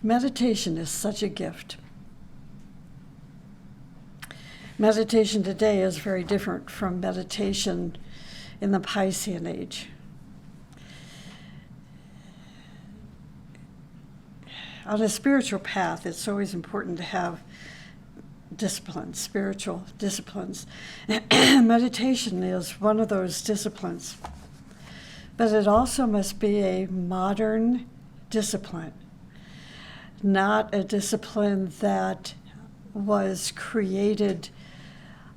Meditation is such a gift. Meditation today is very different from meditation in the Piscean age. On a spiritual path, it's always important to have disciplines, spiritual disciplines. Meditation is one of those disciplines. But it also must be a modern discipline, not a discipline that was created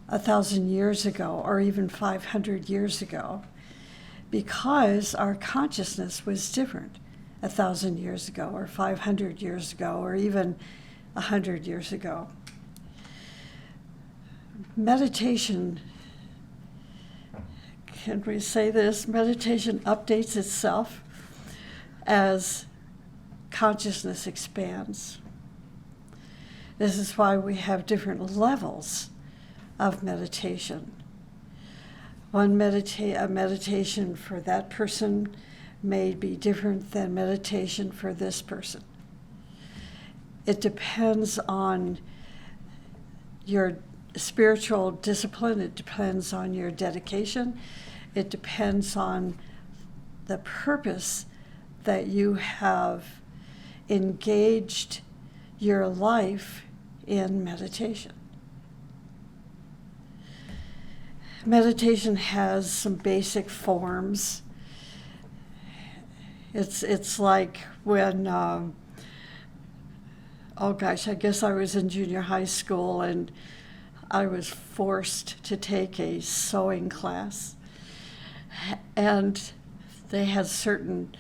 1,000 years ago or even 500 years ago, because our consciousness was different 1,000 years ago or 500 years ago or even 100 years ago. Meditation, can we say this? Meditation updates itself as consciousness expands. This is why we have different levels of meditation. A meditation for that person may be different than meditation for this person. It depends on your spiritual discipline. It depends on your dedication. It depends on the purpose that you have engaged your life in meditation. Meditation has some basic forms. It's like when, I guess I was in junior high school and I was forced to take a sewing class. And they had certain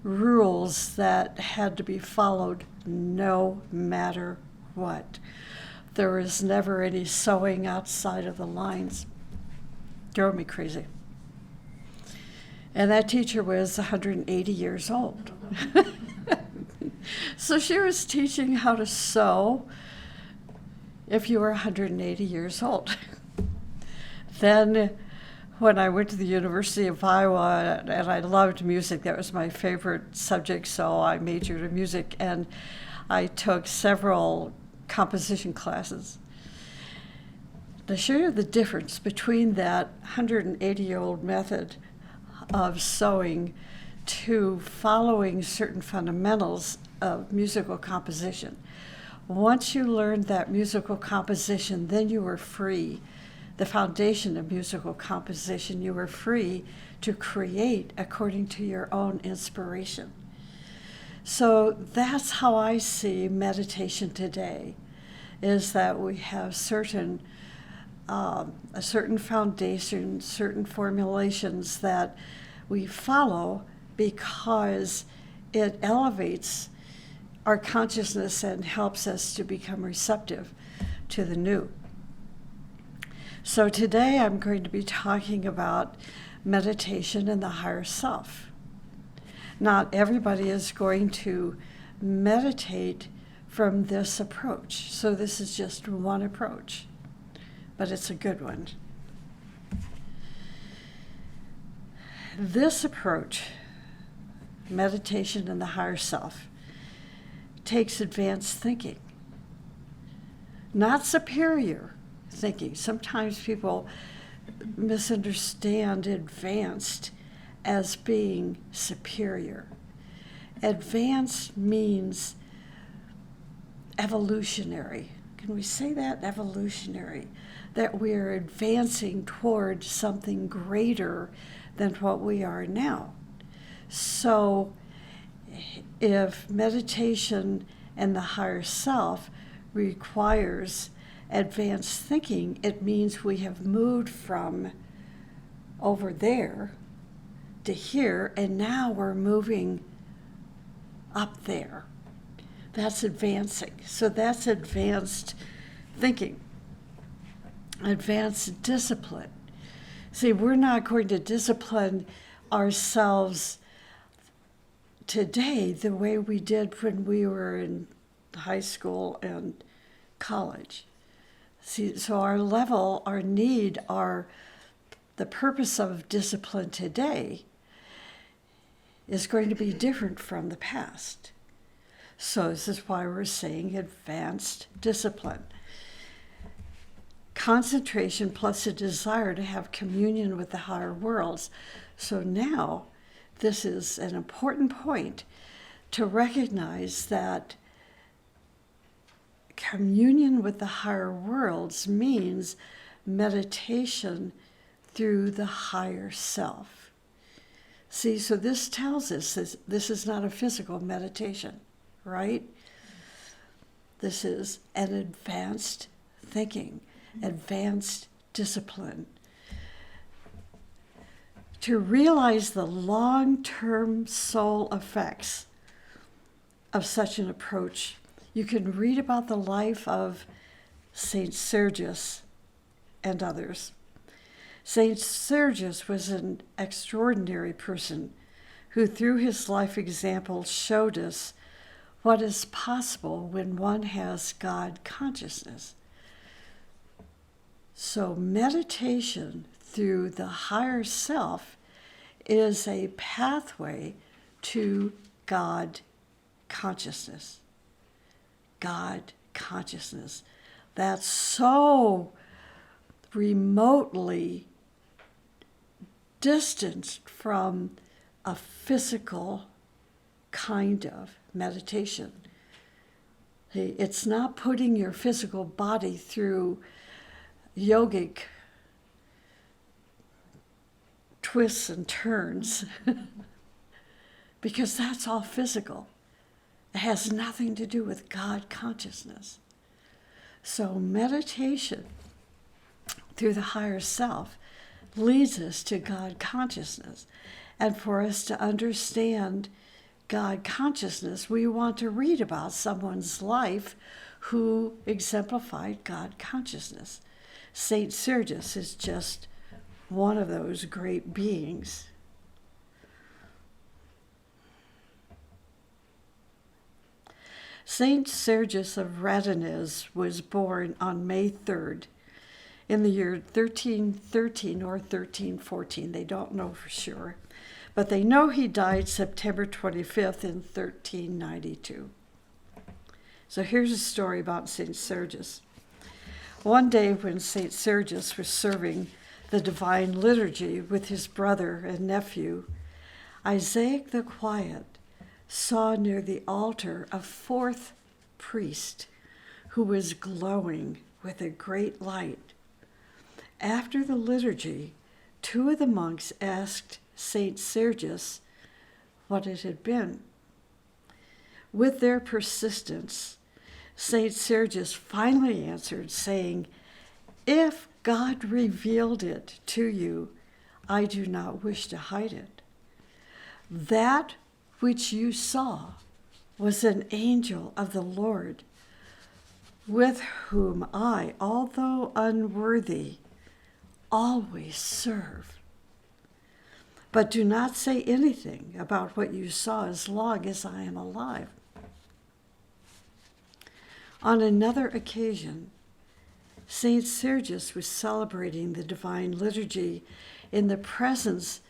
rules that had to be followed no matter what. There was never any sewing outside of the lines. Drove me crazy. And that teacher was 180 years old. So she was teaching how to sew if you were 180 years old. Then when I went to the University of Iowa, and I loved music, that was my favorite subject, so I majored in music, and I took several composition classes. To show you the difference between that 180-year-old method of sewing to following certain fundamentals of musical composition. Once you learned that musical composition, then you were free. The foundation of musical composition, you were free to create according to your own inspiration. So that's how I see meditation today, is that we have a certain foundation, certain formulations that we follow because it elevates our consciousness and helps us to become receptive to the new. So today I'm going to be talking about meditation and the higher self. Not everybody is going to meditate from this approach. So this is just one approach, but it's a good one. This approach, meditation and the higher self, takes advanced thinking, not superior thinking. Sometimes people misunderstand advanced as being superior. Advanced means evolutionary. Can we say that? Evolutionary. That we are advancing toward something greater than what we are now. So if meditation and the higher self requires advanced thinking, it means we have moved from over there to here, and now we're moving up there. That's advancing. So that's advanced thinking, advanced discipline. See, we're not going to discipline ourselves today the way we did when we were in high school and college. See, so our level, our need, the purpose of discipline today is going to be different from the past. So this is why we're saying advanced discipline. Concentration plus a desire to have communion with the higher worlds. So now, this is an important point to recognize that communion with the higher worlds means meditation through the higher self. See, so this tells us this is not a physical meditation, right? This is an advanced thinking, advanced discipline. To realize the long-term soul effects of such an approach, you can read about the life of Saint Sergius and others. Saint Sergius was an extraordinary person who, through his life example, showed us what is possible when one has God consciousness. So meditation through the higher self is a pathway to God consciousness. God consciousness. That's so remotely distanced from a physical kind of meditation. It's not putting your physical body through yogic twists and turns because that's all physical. It has nothing to do with God consciousness. So meditation through the higher self leads us to God consciousness. And for us to understand God consciousness, we want to read about someone's life who exemplified God consciousness. Saint Sergius is just one of those great beings. Saint Sergius of Radonez was born on May 3rd in the year 1313 or 1314. They don't know for sure, but they know he died September 25th in 1392. So here's a story about Saint Sergius. One day when Saint Sergius was serving the Divine Liturgy with his brother and nephew, Isaac the Quiet saw near the altar a fourth priest who was glowing with a great light. After the liturgy, two of the monks asked Saint Sergius what it had been. With their persistence, Saint Sergius finally answered, saying, "If God revealed it to you, I do not wish to hide it. That which you saw was an angel of the Lord, with whom I, although unworthy, always serve. But do not say anything about what you saw as long as I am alive." On another occasion, Saint Sergius was celebrating the Divine Liturgy in the presence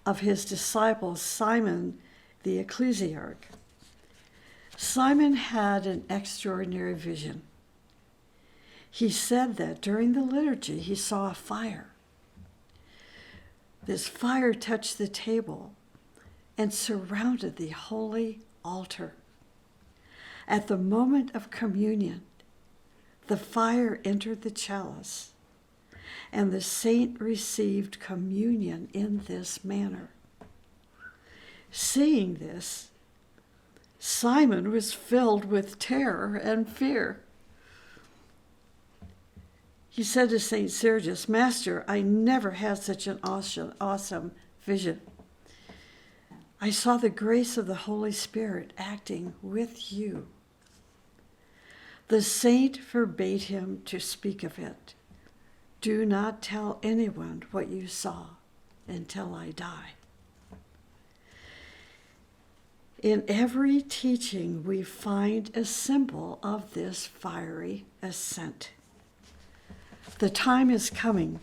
of his disciple Simon the ecclesiarch. Simon had an extraordinary vision. He said that during the liturgy he saw a fire. This fire touched the table and surrounded the holy altar. At the moment of communion, the fire entered the chalice, and the saint received communion in this manner. Seeing this, Simon was filled with terror and fear. He said to Saint Sergius, "Master, I never had such an awesome vision. I saw the grace of the Holy Spirit acting with you." The saint forbade him to speak of it. "Do not tell anyone what you saw until I die." In every teaching, we find a symbol of this fiery ascent. The time is coming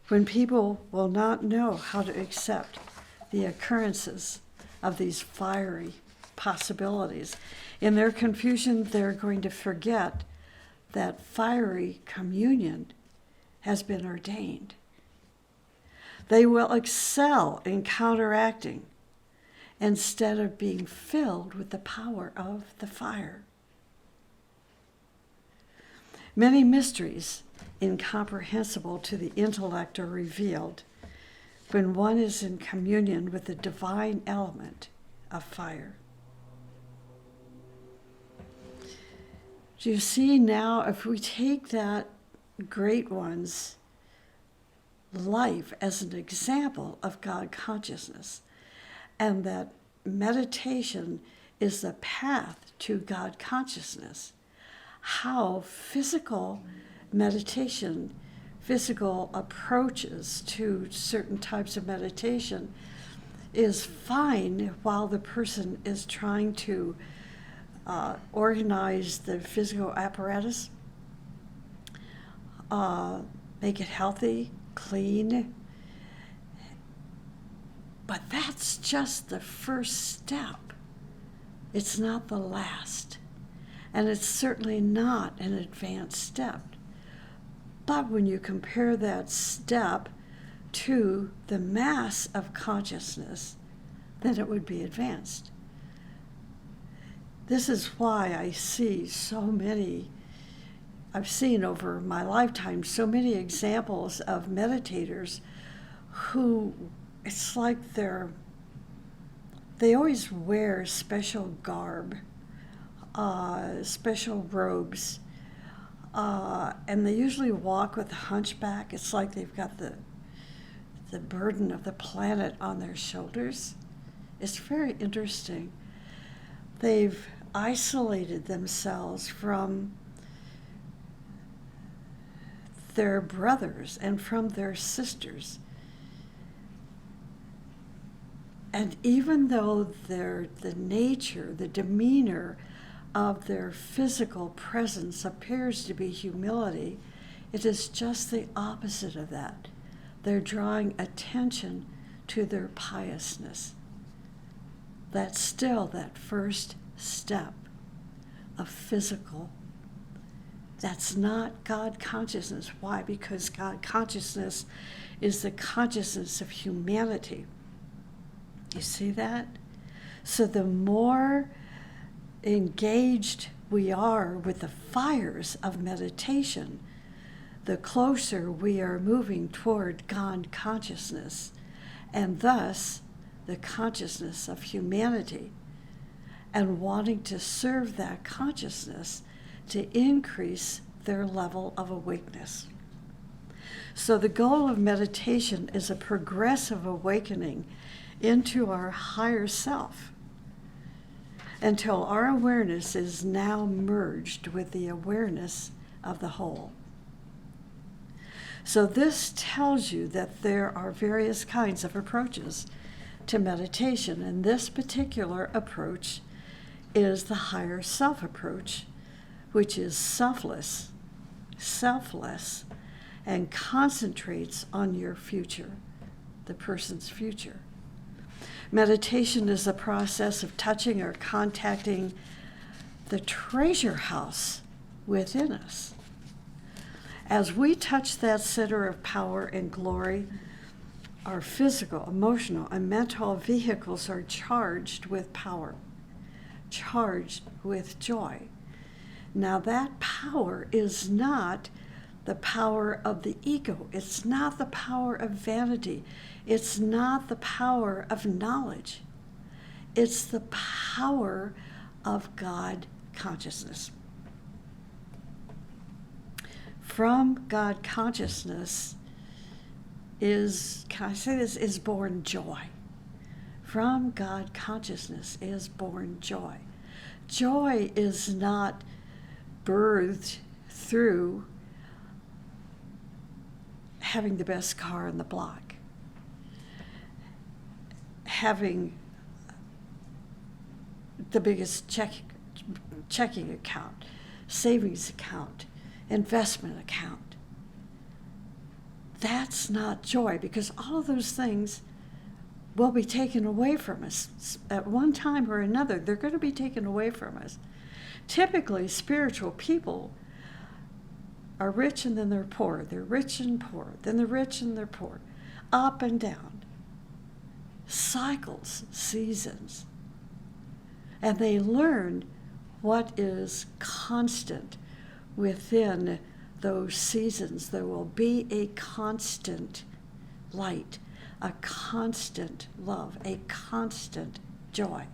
when people will not know how to accept the occurrences of these fiery possibilities. In their confusion, they're going to forget that fiery communion has been ordained. They will excel in counteracting instead of being filled with the power of the fire. Many mysteries incomprehensible to the intellect are revealed when one is in communion with the divine element of fire. Do you see now, if we take that great one's life as an example of God consciousness, and that meditation is the path to God consciousness, how physical meditation, physical approaches to certain types of meditation is fine while the person is trying to organize the physical apparatus, make it healthy, clean. But that's just the first step. It's not the last. And it's certainly not an advanced step. But when you compare that step to the mass of consciousness, then it would be advanced. This is why I see I've seen over my lifetime so many examples of meditators who, it's like they always wear special garb, special robes, and they usually walk with a hunchback. It's like they've got the burden of the planet on their shoulders. It's very interesting. They've isolated themselves from their brothers and from their sisters. And even though the nature, the demeanor of their physical presence appears to be humility, it is just the opposite of that. They're drawing attention to their piousness. That's still that first step of physical. That's not God consciousness. Why? Because God consciousness is the consciousness of humanity. You see that? So the more engaged we are with the fires of meditation, the closer we are moving toward God consciousness, and thus the consciousness of humanity, and wanting to serve that consciousness to increase their level of awakeness. So the goal of meditation is a progressive awakening into our higher self until our awareness is now merged with the awareness of the whole. So this tells you that there are various kinds of approaches to meditation, and this particular approach is the higher self approach, which is selfless, and concentrates on your future, the person's future. Meditation is the process of touching or contacting the treasure house within us. As we touch that center of power and glory, our physical, emotional, and mental vehicles are charged with power, charged with joy. Now that power is not the power of the ego. It's not the power of vanity. It's not the power of knowledge. It's the power of God consciousness. From God consciousness is born joy. From God consciousness is born joy. Joy is not birthed through having the best car on the block, having the biggest checking account, savings account, investment account. That's not joy, because all of those things will be taken away from us. At one time or another, they're going to be taken away from us. Typically, spiritual people are rich and then they're poor. They're rich and poor. Then they're rich and they're poor. Up and down. Cycles, seasons. And they learn what is constant within those seasons. There will be a constant light, a constant love, a constant joy.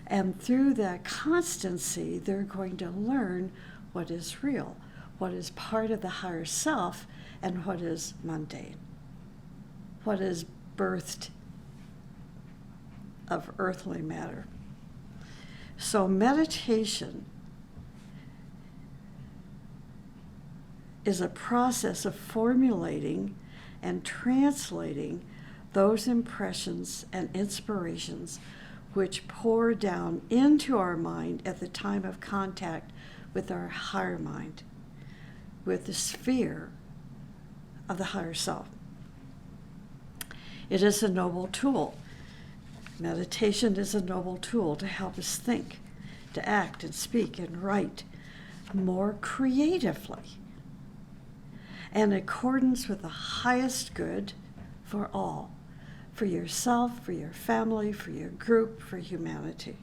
And through that constancy, they're going to learn what is real, what is part of the higher self, and what is mundane, what is birthed of earthly matter. So meditation is a process of formulating and translating those impressions and inspirations which pour down into our mind at the time of contact with our higher mind, with the sphere of the higher self. It is a noble tool. Meditation is a noble tool to help us think, to act and speak and write more creatively, in accordance with the highest good for all, for yourself, for your family, for your group, for humanity.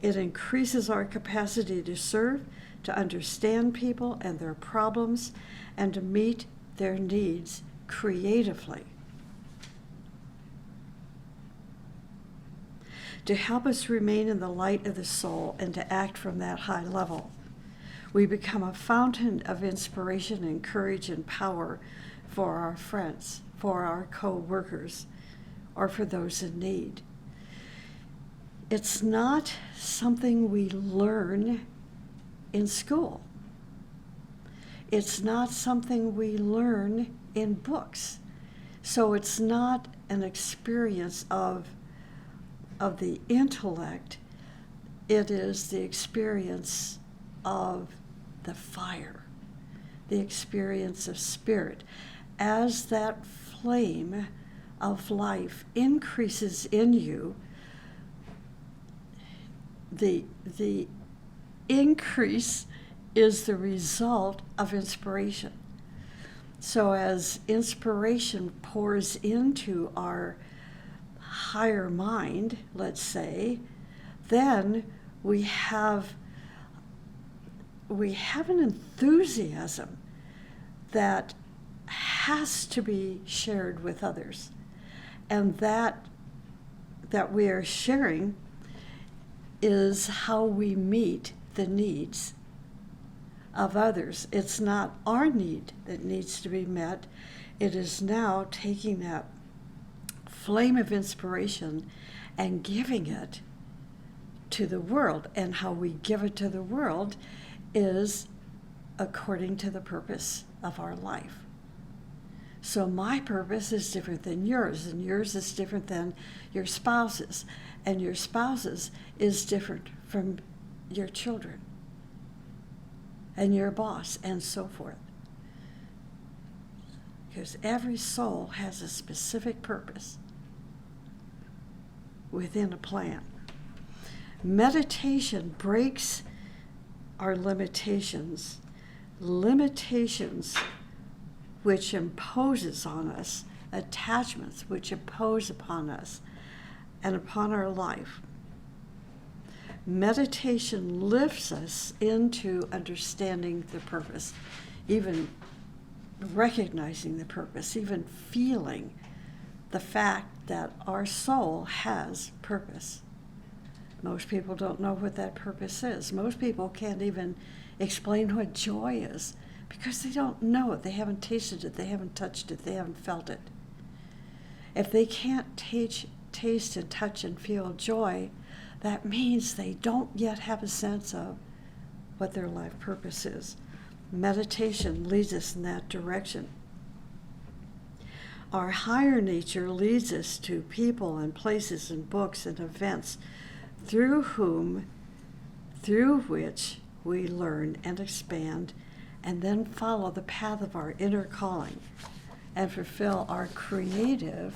It increases our capacity to serve, to understand people and their problems, and to meet their needs creatively. To help us remain in the light of the soul and to act from that high level. We become a fountain of inspiration and courage and power for our friends, for our co-workers, or for those in need. It's not something we learn in school. It's not something we learn in books. So it's not an experience of the intellect. It is the experience of the fire, the experience of spirit. As that flame of life increases in you, the increase is the result of inspiration. So as inspiration pours into our higher mind, let's say, then we have an enthusiasm that has to be shared with others, and that we are sharing is how we meet the needs of others. It's not our need that needs to be met. It is now taking that flame of inspiration and giving it to the world. And how we give it to the world is according to the purpose of our life. So my purpose is different than yours, and yours is different than your spouse's, and your spouse's is different from your children and your boss, and so forth. Because every soul has a specific purpose within a plan. Meditation breaks our limitations which imposes on us, attachments which impose upon us and upon our life. Meditation lifts us into understanding the purpose, even recognizing the purpose, even feeling the fact that our soul has purpose. Most people don't know what that purpose is. Most people can't even explain what joy is because they don't know it. They haven't tasted it. They haven't touched it. They haven't felt it. If they can't taste and touch and feel joy, that means they don't yet have a sense of what their life purpose is. Meditation leads us in that direction. Our higher nature leads us to people and places and books and events through which we learn and expand and then follow the path of our inner calling and fulfill our creative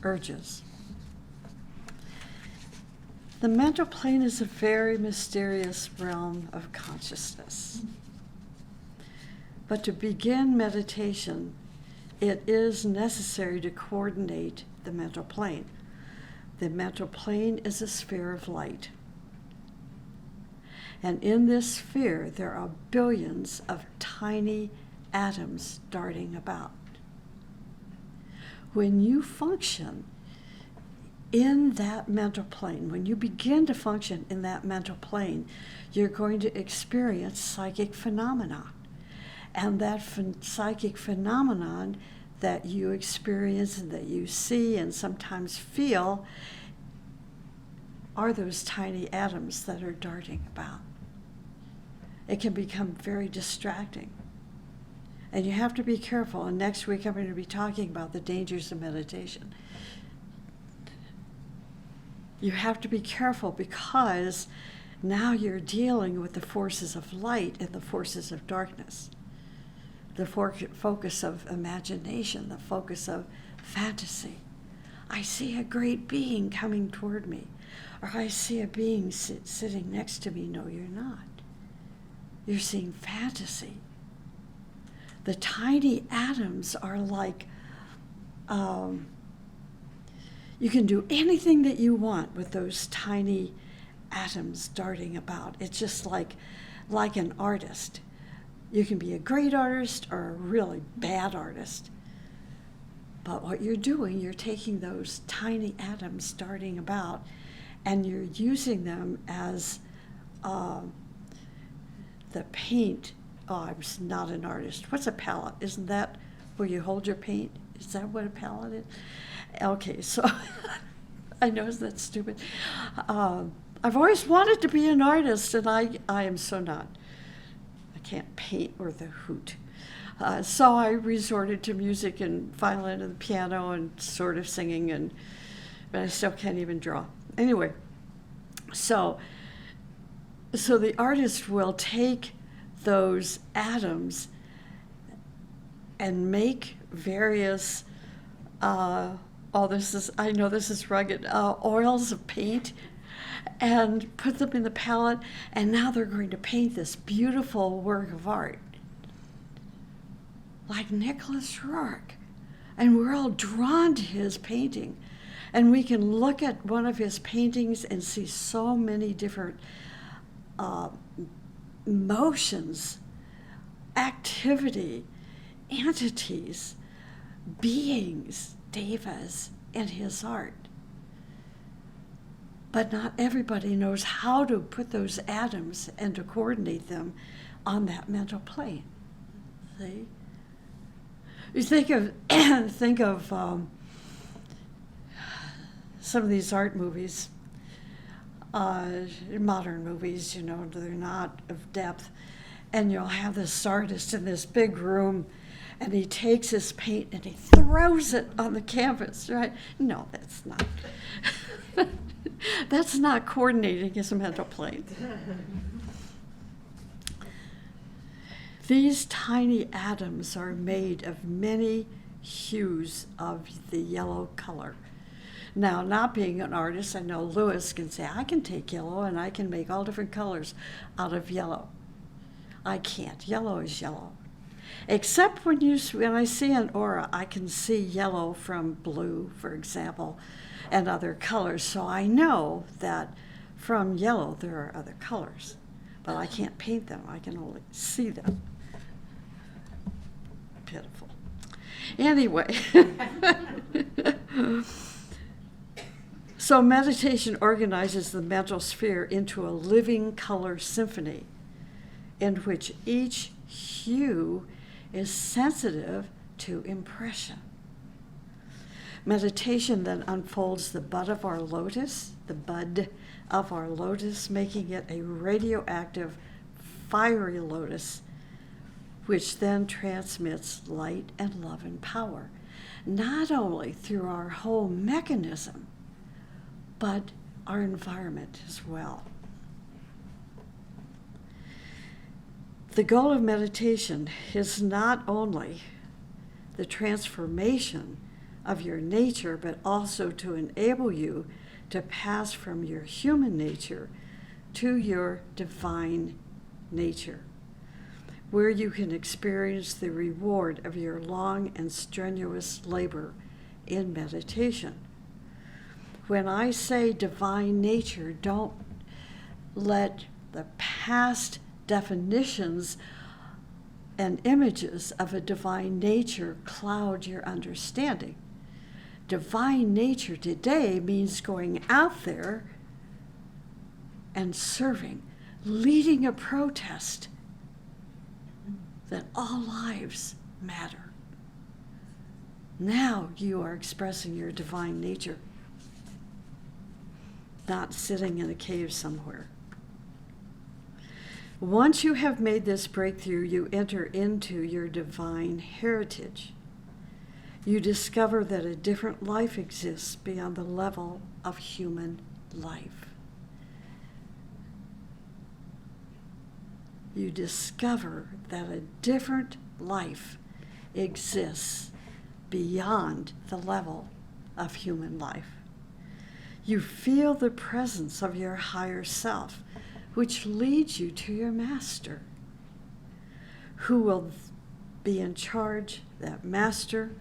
urges. The mental plane is a very mysterious realm of consciousness. But to begin meditation, it is necessary to coordinate the mental plane. The mental plane is a sphere of light. And in this sphere, there are billions of tiny atoms darting about. When you function in that mental plane, when you begin to function in that mental plane, you're going to experience psychic phenomena. And that psychic phenomenon that you experience and that you see and sometimes feel are those tiny atoms that are darting about. It can become very distracting. And you have to be careful. And next week I'm going to be talking about the dangers of meditation. You have to be careful because now you're dealing with the forces of light and the forces of darkness. The focus of imagination, the focus of fantasy. I see a great being coming toward me. Or I see a being sitting next to me. No, you're not. You're seeing fantasy. The tiny atoms are like, you can do anything that you want with those tiny atoms darting about. It's just like an artist. You can be a great artist or a really bad artist. But what you're doing, you're taking those tiny atoms darting about and you're using them as the paint. Oh, I was not an artist. What's a palette? Isn't that where you hold your paint? Is that what a palette is? Okay, so I know that's stupid. I've always wanted to be an artist, and I am so not. I can't paint worth a hoot. So I resorted to music and violin and piano and sort of singing, but I still can't even draw. Anyway, so the artist will take those atoms and make various, I know this is rugged, oils of paint, and put them in the palette, and now they're going to paint this beautiful work of art, like Nicholas Rourke. And we're all drawn to his painting. And we can look at one of his paintings and see so many different motions, activity, entities, beings, devas in his art. But not everybody knows how to put those atoms and to coordinate them on that mental plane. See? You think of some of these art movies, modern movies, they're not of depth, and you'll have this artist in this big room, and he takes his paint and he throws it on the canvas, right? No, that's not. That's not coordinating his mental plane. These tiny atoms are made of many hues of the yellow color. Now, not being an artist, I know Lewis can say, I can take yellow and I can make all different colors out of yellow. I can't. Yellow is yellow. Except when I see an aura, I can see yellow from blue, for example, and other colors. So I know that from yellow there are other colors, but I can't paint them. I can only see them. Pitiful. Anyway, so meditation organizes the mental sphere into a living color symphony in which each hue is sensitive to impression. Meditation then unfolds the bud of our lotus, making it a radioactive, fiery lotus, which then transmits light and love and power, not only through our whole mechanism, but our environment as well. The goal of meditation is not only the transformation of your nature, but also to enable you to pass from your human nature to your divine nature, where you can experience the reward of your long and strenuous labor in meditation. When I say divine nature, don't let the past definitions and images of a divine nature cloud your understanding. Divine nature today means going out there and serving, leading a protest that all lives matter. Now you are expressing your divine nature, not sitting in a cave somewhere. Once you have made this breakthrough, you enter into your divine heritage. You discover that a different life exists beyond the level of human life. You discover that a different life exists beyond the level of human life. You feel the presence of your higher self, which leads you to your master, who will be in charge. That master,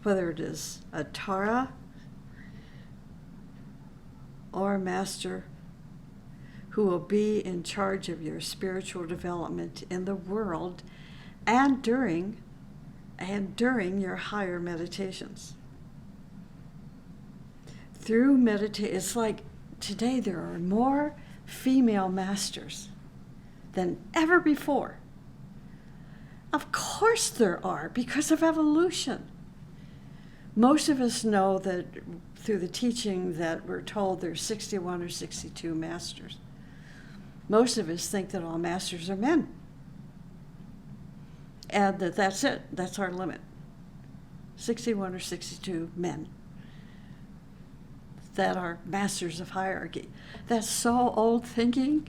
whether it is a Tara or a master, who will be in charge of your spiritual development in the world and during your higher meditations. Through meditation, it's like today there are more female masters than ever before. Of course there are, because of evolution. Most of us know that through the teaching that we're told there's 61 or 62 masters. Most of us think that all masters are men. And that's it. That's our limit. 61 or 62 men that are masters of hierarchy. That's so old thinking.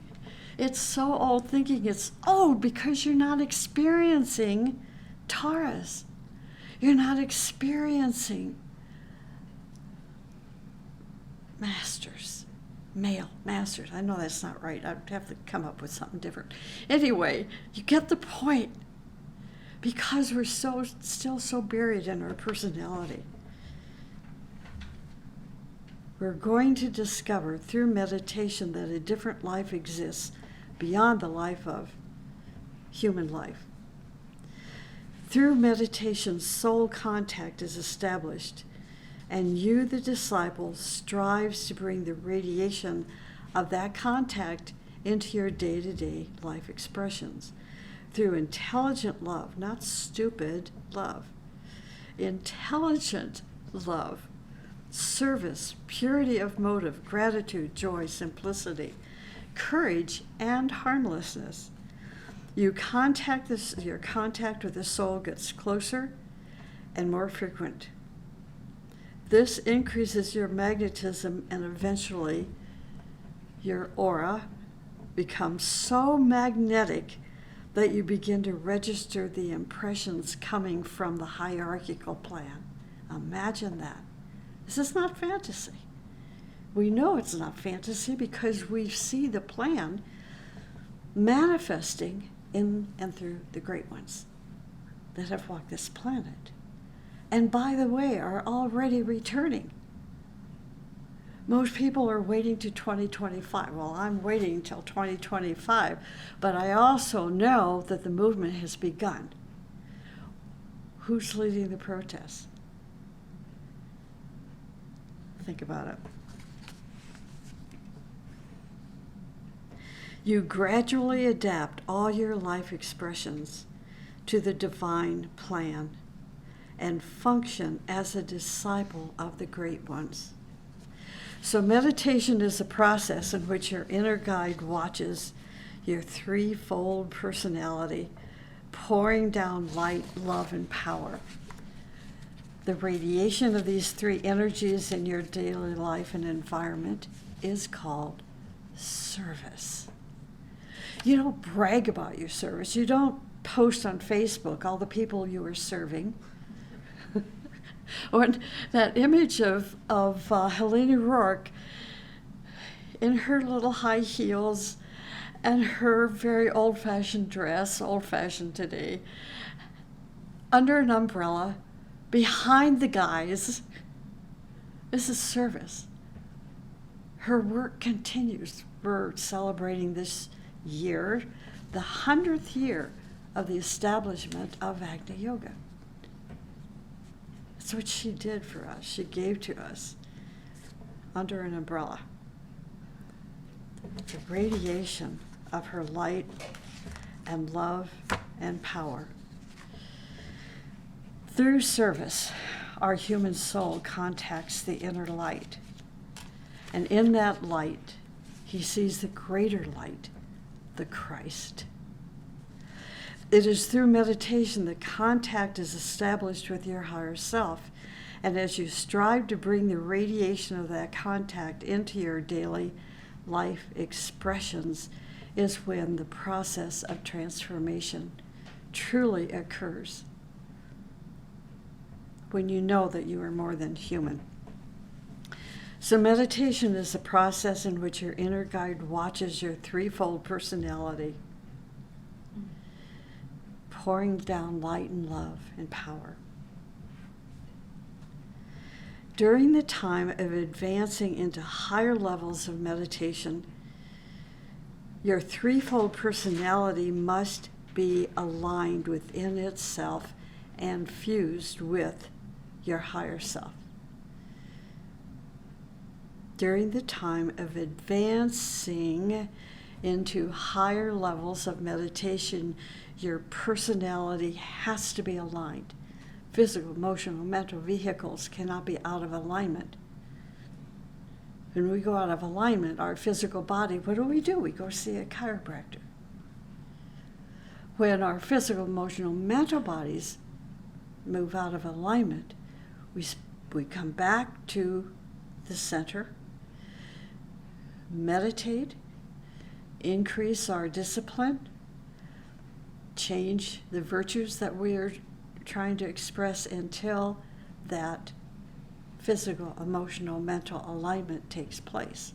It's so old thinking. It's old because you're not experiencing Taras. You're not experiencing masters, male masters. I know that's not right. I'd have to come up with something different. Anyway, you get the point. Because we're still so buried in our personality. We're going to discover through meditation that a different life exists beyond the life of human life. Through meditation, soul contact is established, and you, the disciple, strives to bring the radiation of that contact into your day-to-day life expressions through intelligent love, not stupid love, intelligent love, service, purity of motive, gratitude, joy, simplicity, courage, and harmlessness. Your contact with the soul gets closer and more frequent. This increases your magnetism, and eventually your aura becomes so magnetic that you begin to register the impressions coming from the hierarchical plan. Imagine that. This is not fantasy. We know it's not fantasy because we see the plan manifesting in and through the great ones that have walked this planet. And by the way, are already returning. Most people are waiting to 2025. Well, I'm waiting until 2025, but I also know that the movement has begun. Who's leading the protests? Think about it. You gradually adapt all your life expressions to the divine plan and function as a disciple of the great ones. So meditation is a process in which your inner guide watches your threefold personality pouring down light, love, and power. The radiation of these three energies in your daily life and environment is called service. You don't brag about your service. You don't post on Facebook all the people you are serving. when that image of Helena Rourke in her little high heels and her very old-fashioned dress, old-fashioned today, under an umbrella, behind the guys, this is service. Her work continues. We're celebrating this year, the 100th year of the establishment of Agni Yoga. That's what she did for us. She gave to us under an umbrella. The radiation of her light and love and power. Through service, our human soul contacts the inner light. And in that light, he sees the greater light, the Christ. It is through meditation that contact is established with your higher self. And as you strive to bring the radiation of that contact into your daily life expressions is when the process of transformation truly occurs. When you know that you are more than human. So meditation is a process in which your inner guide watches your threefold personality, pouring down light and love and power. During the time of advancing into higher levels of meditation, your threefold personality must be aligned within itself and fused with your higher self. During the time of advancing into higher levels of meditation, your personality has to be aligned. Physical, emotional, mental vehicles cannot be out of alignment. When we go out of alignment, our physical body, what do? We go see a chiropractor. When our physical, emotional, mental bodies move out of alignment, we come back to the center, meditate, increase our discipline, change the virtues that we are trying to express until that physical, emotional, mental alignment takes place.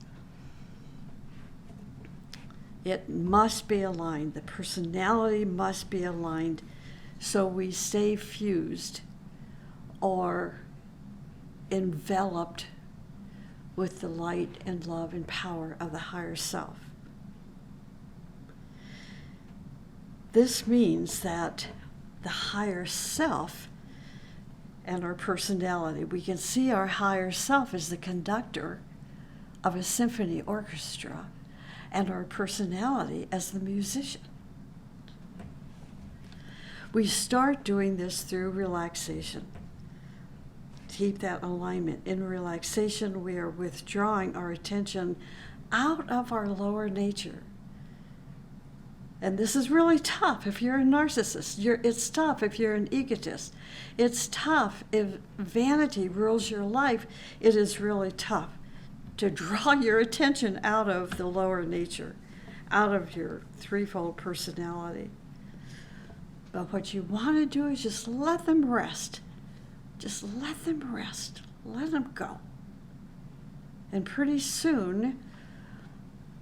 It must be aligned. The personality must be aligned so we stay fused or enveloped with the light and love and power of the higher self. This means that the higher self and our personality, we can see our higher self as the conductor of a symphony orchestra and our personality as the musician. We start doing this through relaxation. Keep that alignment. In relaxation, we are withdrawing our attention out of our lower nature. And this is really tough if you're a narcissist. It's tough if you're an egotist. It's tough if vanity rules your life. It is really tough to draw your attention out of the lower nature, out of your threefold personality. But what you want to do is just let them rest. Just let them rest. Let them go. And pretty soon,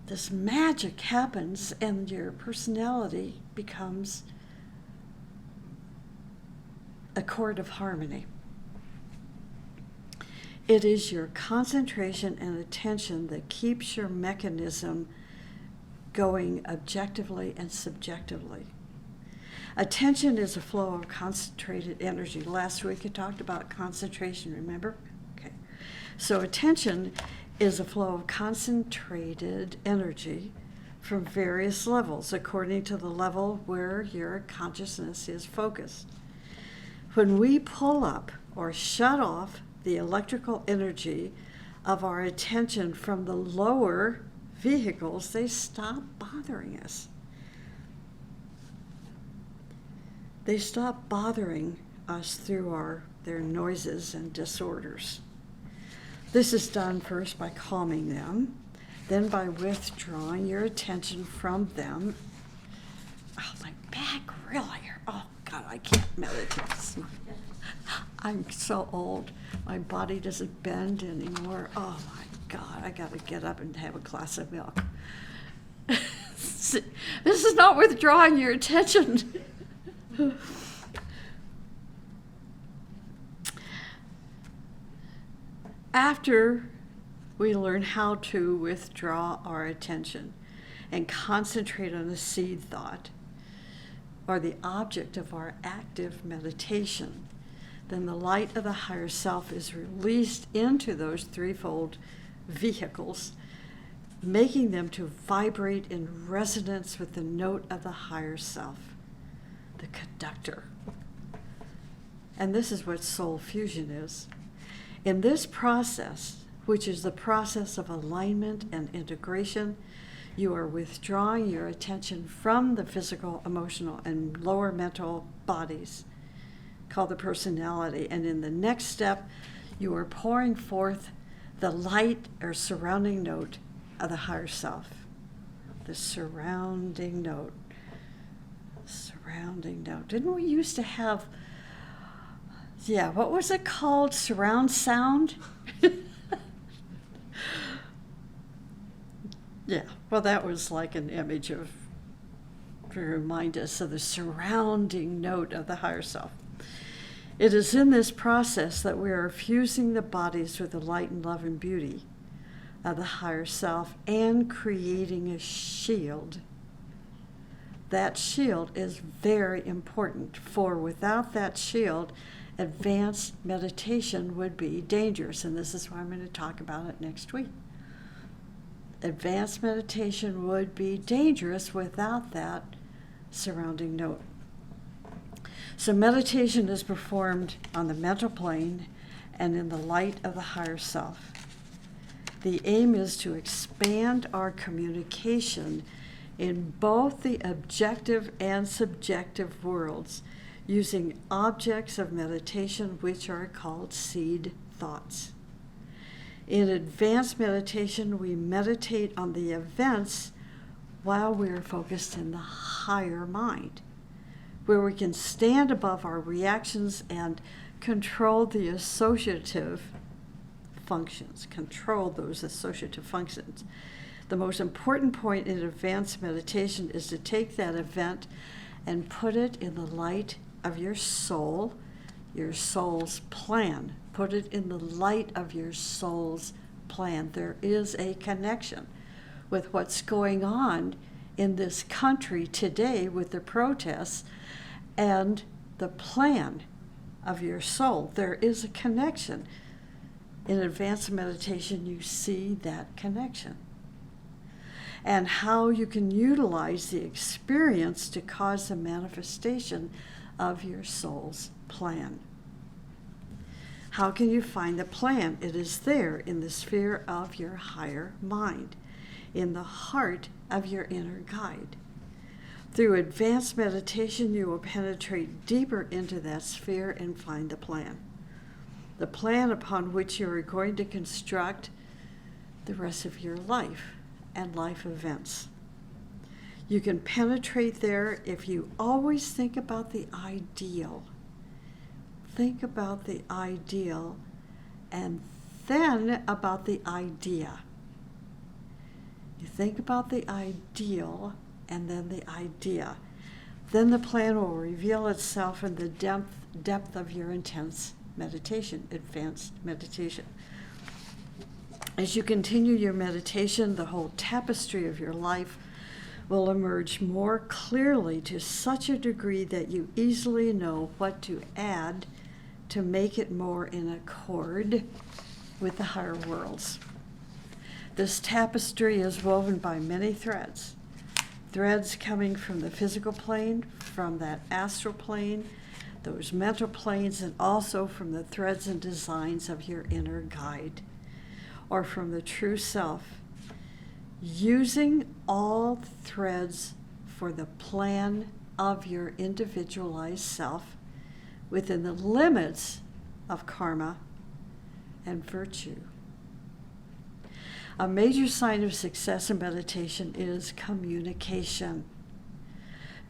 this magic happens and your personality becomes a chord of harmony. It is your concentration and attention that keeps your mechanism going objectively and subjectively. Attention is a flow of concentrated energy. Last week I talked about concentration, remember? Okay. So attention is a flow of concentrated energy from various levels according to the level where your consciousness is focused. When we pull up or shut off the electrical energy of our attention from the lower vehicles, they stop bothering us. They stop bothering us through their noises and disorders. This is done first by calming them, then by withdrawing your attention from them. Oh, my back really hurt. Oh, God, I can't meditate. I'm so old. My body doesn't bend anymore. Oh my God, I got to get up and have a glass of milk. This is not withdrawing your attention. After we learn how to withdraw our attention and concentrate on a seed thought, or the object of our active meditation, then the light of the higher self is released into those threefold vehicles, making them to vibrate in resonance with the note of the higher self, the conductor. And this is what soul fusion is. In this process, which is the process of alignment and integration, you are withdrawing your attention from the physical, emotional, and lower mental bodies, called the personality. And in the next step, you are pouring forth the light or surrounding note of the higher self. The surrounding note. Surrounding note. Didn't we used to have, what was it called? Surround sound? Yeah, well, that was like an image of, to remind us of the surrounding note of the higher self. It is in this process that we are fusing the bodies with the light and love and beauty of the higher self and creating a shield. That shield is very important, for without that shield, advanced meditation would be dangerous, and this is why I'm going to talk about it next week. Advanced meditation would be dangerous without that surrounding note. So meditation is performed on the mental plane and in the light of the higher self. The aim is to expand our communication in both the objective and subjective worlds using objects of meditation which are called seed thoughts. In advanced meditation, we meditate on the events while we are focused in the higher mind, where we can stand above our reactions and control the associative functions, control those associative functions. The most important point in advanced meditation is to take that event and put it in the light of your soul's plan. Put it in the light of your soul's plan. There is a connection with what's going on in this country today with the protests and the plan of your soul. There is a connection. In advanced meditation, you see that connection and how you can utilize the experience to cause the manifestation of your soul's plan. How can you find the plan? It is there in the sphere of your higher mind, in the heart of your inner guide. Through advanced meditation, you will penetrate deeper into that sphere and find the plan upon which you are going to construct the rest of your life and life events. You can penetrate there if you always think about the ideal. Think about the ideal and then about the idea. You think about the ideal and then the idea. Then the plan will reveal itself in the depth of your intense meditation, advanced meditation. As you continue your meditation, the whole tapestry of your life will emerge more clearly to such a degree that you easily know what to add to make it more in accord with the higher worlds. This tapestry is woven by many threads coming from the physical plane, from that astral plane, those mental planes, and also from the threads and designs of your inner guide, or from the true self, using all threads for the plan of your individualized self within the limits of karma and virtue. A major sign of success in meditation is communication.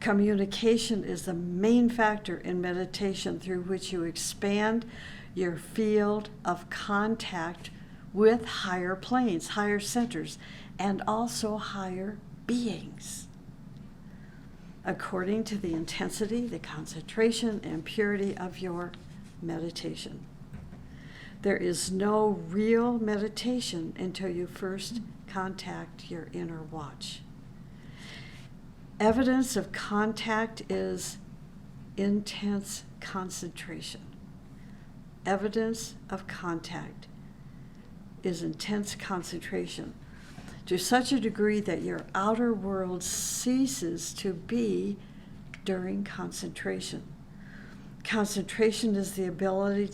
Communication is the main factor in meditation through which you expand your field of contact with higher planes, higher centers, and also higher beings. According to the intensity, the concentration, and purity of your meditation. There is no real meditation until you first contact your inner watch. Evidence of contact is intense concentration. Evidence of contact is intense concentration to such a degree that your outer world ceases to be during concentration. Concentration is the ability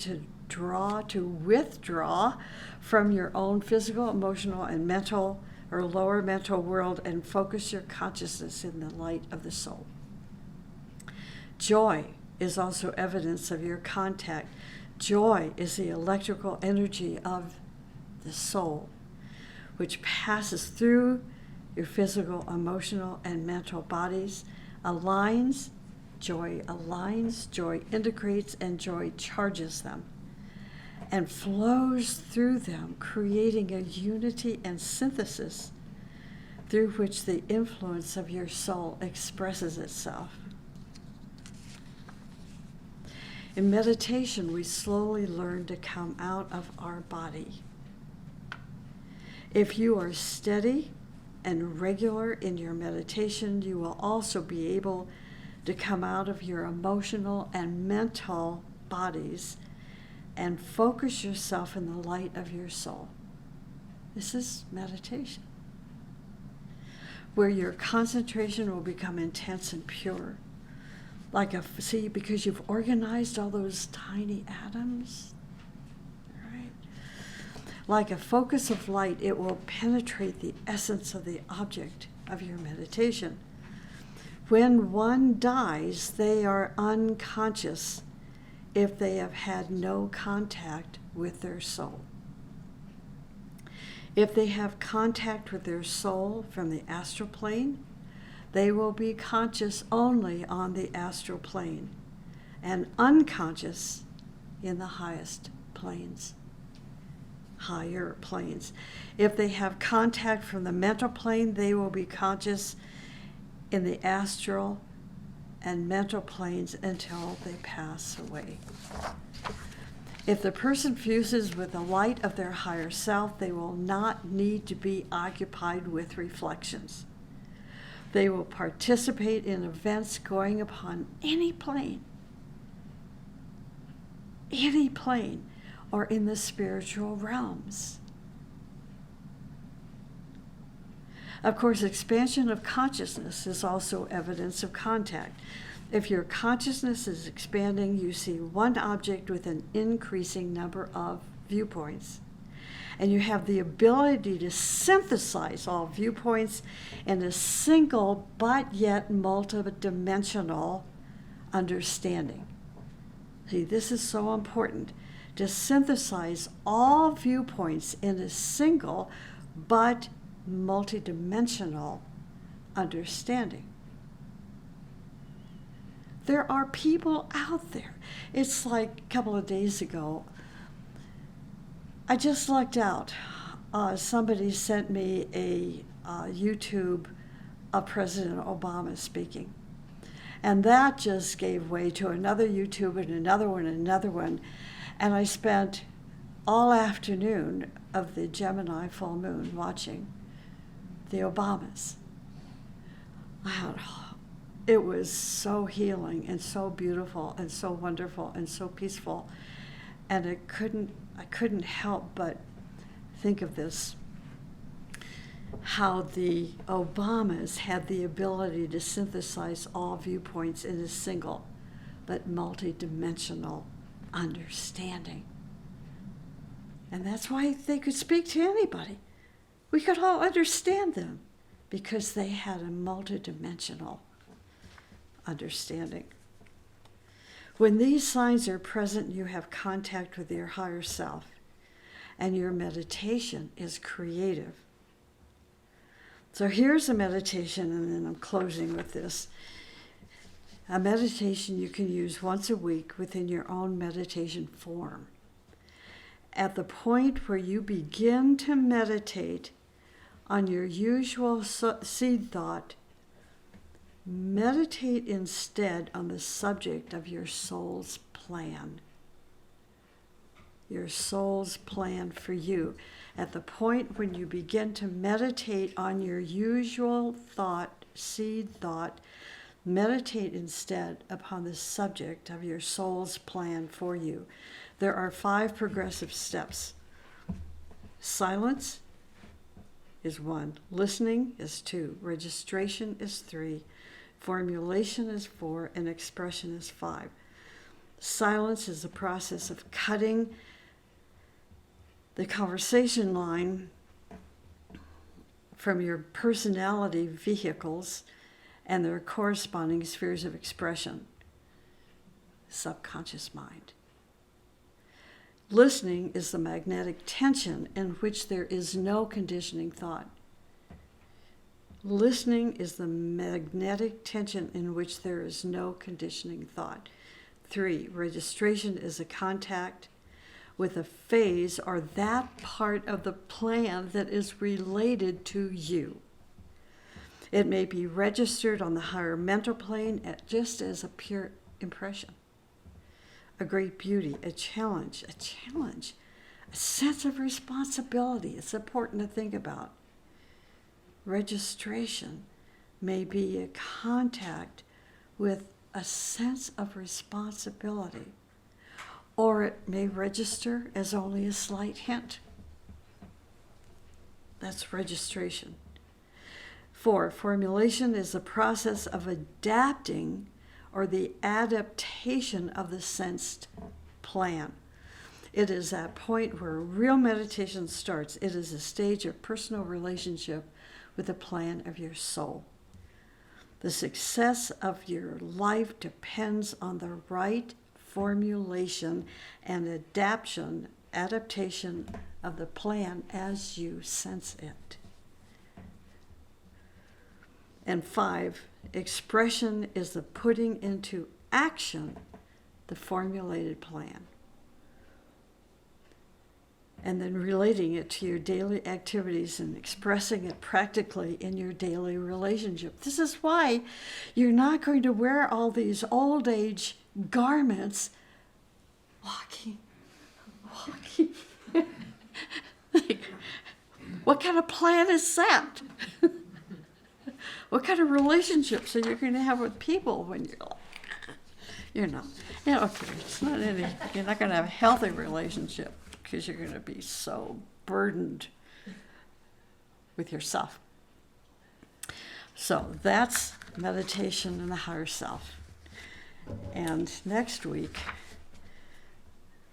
to withdraw from your own physical, emotional, and mental or lower mental world and focus your consciousness in the light of the soul. Joy is also evidence of your contact. Joy is the electrical energy of the soul, which passes through your physical, emotional, and mental bodies, joy integrates, and joy charges them, and flows through them, creating a unity and synthesis through which the influence of your soul expresses itself. In meditation, we slowly learn to come out of our body. If you are steady and regular in your meditation, you will also be able to come out of your emotional and mental bodies and focus yourself in the light of your soul. This is meditation, where your concentration will become intense and pure. Because you've organized all those tiny atoms, right? Like a focus of light, it will penetrate the essence of the object of your meditation. When one dies, they are unconscious if they have had no contact with their soul. If they have contact with their soul from the astral plane, they will be conscious only on the astral plane and unconscious in the highest planes, higher planes. If they have contact from the mental plane, they will be conscious in the astral and mental planes until they pass away. If the person fuses with the light of their higher self, they will not need to be occupied with reflections. They will participate in events going upon any plane, or in the spiritual realms. Of course, expansion of consciousness is also evidence of contact. If your consciousness is expanding, you see one object with an increasing number of viewpoints. And you have the ability to synthesize all viewpoints in a single but yet multidimensional understanding. See, this is so important, to synthesize all viewpoints in a single but multidimensional understanding. There are people out there. It's like a couple of days ago, I just lucked out. Somebody sent me a YouTube of President Obama speaking. And that just gave way to another YouTube and another one and another one. And I spent all afternoon of the Gemini full moon watching the Obamas. It was so healing and so beautiful and so wonderful and so peaceful. And I couldn't help but think of this, how the Obamas had the ability to synthesize all viewpoints in a single but multidimensional understanding. And that's why they could speak to anybody. We could all understand them because they had a multidimensional understanding. When these signs are present, you have contact with your higher self, and your meditation is creative. So here's a meditation, and then I'm closing with this. A meditation you can use once a week within your own meditation form. At the point where you begin to meditate on your usual seed thought, meditate instead on the subject of your soul's plan. Your soul's plan for you. At the point when you begin to meditate on your usual thought, seed thought, meditate instead upon the subject of your soul's plan for you. There are 5 progressive steps. Silence is 1. Listening is 2. Registration is 3. Formulation is 4. And expression is 5. Silence is the process of cutting the conversation line from your personality vehicles and their corresponding spheres of expression. Subconscious mind. Listening is the magnetic tension in which there is no conditioning thought. Listening is the magnetic tension in which there is no conditioning thought. 3, registration is a contact with a phase or that part of the plan that is related to you. It may be registered on the higher mental plane just as a pure impression. A great beauty, a challenge, a sense of responsibility. It's important to think about. Registration may be a contact with a sense of responsibility, or it may register as only a slight hint. That's registration. 4, formulation is the process of adapting or the adaptation of the sensed plan. It is that point where real meditation starts. It is a stage of personal relationship with the plan of your soul. The success of your life depends on the right formulation and adaptation of the plan as you sense it. And 5, expression is the putting into action the formulated plan, and then relating it to your daily activities and expressing it practically in your daily relationship. This is why you're not going to wear all these old age garments walking. Like, what kind of plan is that? What kind of relationships are you going to have with people when you're like, okay, it's not you're not going to have a healthy relationship because you're going to be so burdened with yourself. So that's meditation in the higher self. And next week,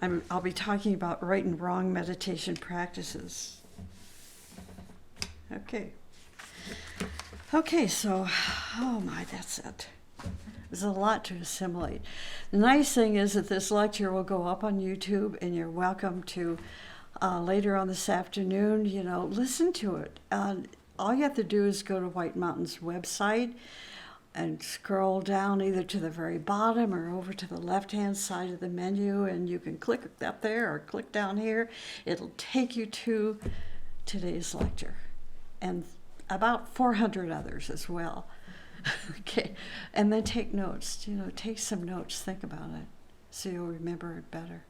I'll be talking about right and wrong meditation practices. Okay, so, that's it. There's a lot to assimilate. The nice thing is that this lecture will go up on YouTube, and you're welcome to, later on this afternoon, listen to it. All you have to do is go to White Mountain's website and scroll down either to the very bottom or over to the left-hand side of the menu, and you can click up there or click down here. It'll take you to today's lecture and about 400 others as well. Okay, and then take notes. Take some notes, think about it, so you'll remember it better.